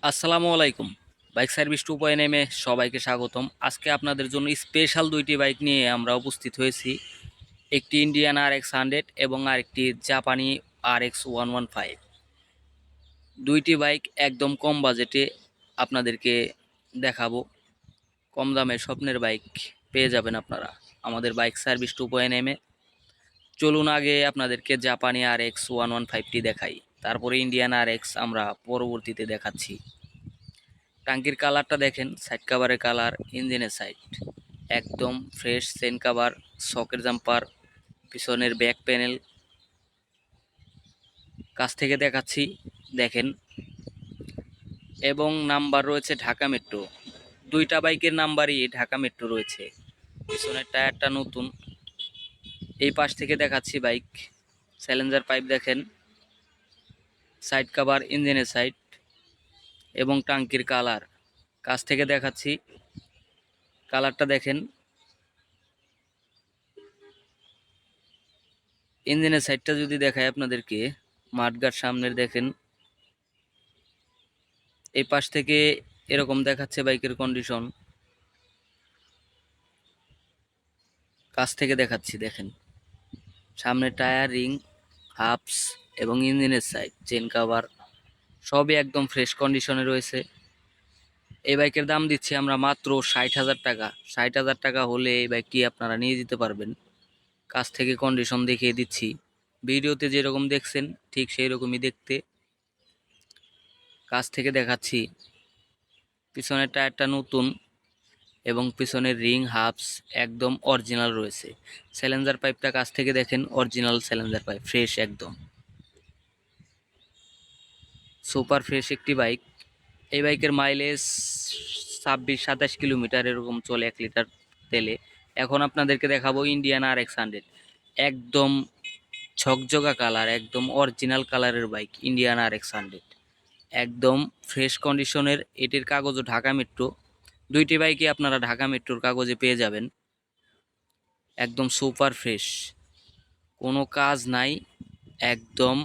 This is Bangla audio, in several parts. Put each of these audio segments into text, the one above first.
আসসালামু আলাইকুম। বাইক সার্ভিস 2.0 এ সবাইকে স্বাগতম। আজকে আপনাদের জন্য স্পেশাল দুইটি বাইক নিয়ে আমরা উপস্থিত হয়েছি। একটি ইন্ডিয়ান RX 100 এবং আরেকটি জাপানি RX 115। দুইটি বাইক একদম কম বাজেটে আপনাদেরকে দেখাবো। কম দামে স্বপ্নের বাইক পেয়ে যাবেন আপনারা আমাদের বাইক সার্ভিস 2.0 এ। চলুন আগে আপনাদেরকে জাপানি RX 115টি দেখাই, তারপরে ইন্ডিয়ান RX আমরা পরবর্তীতে দেখাচ্ছি। টাঙ্কির কালারটা দেখেন, সাইড কাভারের কালার, ইঞ্জিনের সাইড একদম ফ্রেশ, চেন কাভার, সকের জাম্পার, পিছনের ব্যাক প্যানেল কাছ থেকে দেখাচ্ছি দেখেন। এবং নাম্বার রয়েছে ঢাকা মেট্রো, দুইটা বাইকের নাম্বারই ঢাকা মেট্রো রয়েছে। পিছনের টায়ারটা নতুন। এই পাশ থেকে দেখাচ্ছি বাইক, চ্যালেঞ্জার পাইপ দেখেন, সাইড কাভার, ইঞ্জিনের সাইড এবং টাঙ্কির কালার কাছ থেকে দেখাচ্ছি। কালারটা দেখেন। ইঞ্জিনের সাইডটা যদি দেখায় আপনাদেরকে, মাঠগার্ড সামনের দেখেন। এই পাশ থেকে এরকম দেখাচ্ছে বাইকের কন্ডিশন, কাছ থেকে দেখাচ্ছি দেখেন। সামনে টায়ার, রিং, হাবস এবং ইঞ্জিনের সাইড, চেন কাভার সবই একদম ফ্রেশ কন্ডিশনে রয়েছে। এই বাইকের দাম দিচ্ছি আমরা মাত্র 60,000 টাকা। 60,000 টাকা হলে এই বাইকটি আপনারা নিয়ে যেতে পারবেন। কাছ থেকে কন্ডিশন দেখিয়ে দিচ্ছি, ভিডিওতে যেরকম দেখছেন ঠিক সেই রকমই দেখতে। কাছ থেকে দেখাচ্ছি, পিছনের টায়ারটা নতুন এবং পিছনের রিং, হাবস একদম অরিজিনাল রয়েছে। স্যালেঞ্জার পাইপটা কাছ থেকে দেখেন, অরিজিনাল স্যালেঞ্জার পাইপ, ফ্রেশ একদম, সুপার ফ্রেশ একটি বাইক। এই বাইকের মাইলেজ 26-27 কিলোমিটার এরকম চলে 1 লিটার তেলে। এখন আপনাদেরকে দেখাবো ইন্ডিয়ান RX 100, একদম ঝকঝকা কালার, একদম অরিজিনাল কালারের বাইক ইন্ডিয়ান RX 100, একদম ফ্রেশ কন্ডিশনের। এটির কাগজও ঢাকা মেট্রো। দুইটি বাইকে আপনারা ঢাকা মেট্রোর কাগজে পেয়ে যাবেন। একদম সুপার ফ্রেশ, কোনো কাজ নাই, একদম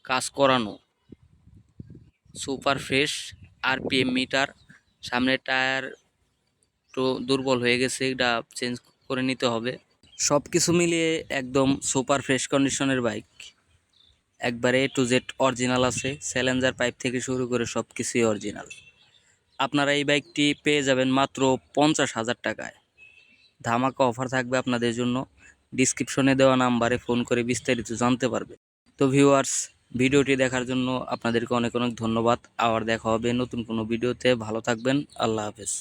কাজ করানো, সুপার ফ্রেশ। RPM মিটার, সামনের টায়ার তো দুর্বল হয়ে গেছে, এটা চেঞ্জ করে নিতে হবে। সব কিছু মিলিয়ে একদম সুপার ফ্রেশ কন্ডিশনের বাইক, একবারে A to Z অরিজিনাল আছে। স্যালেঞ্জার পাইপ থেকে শুরু করে সব কিছুই অরিজিনাল। আপনারা এই বাইকটি পেয়ে যাবেন মাত্র 50,000 টাকায়। ধামাকা অফার থাকবে আপনাদের জন্য। ডিসক্রিপশনে দেওয়া নাম্বারে ফোন করে বিস্তারিত জানতে পারবে। তো ভিউয়ার্স, ভিডিওটি দেখার জন্য আপনাদেরকে অনেক অনেক ধন্যবাদ। আবার দেখা হবে নতুন কোনো ভিডিওতে। ভালো থাকবেন। আল্লাহ হাফেজ।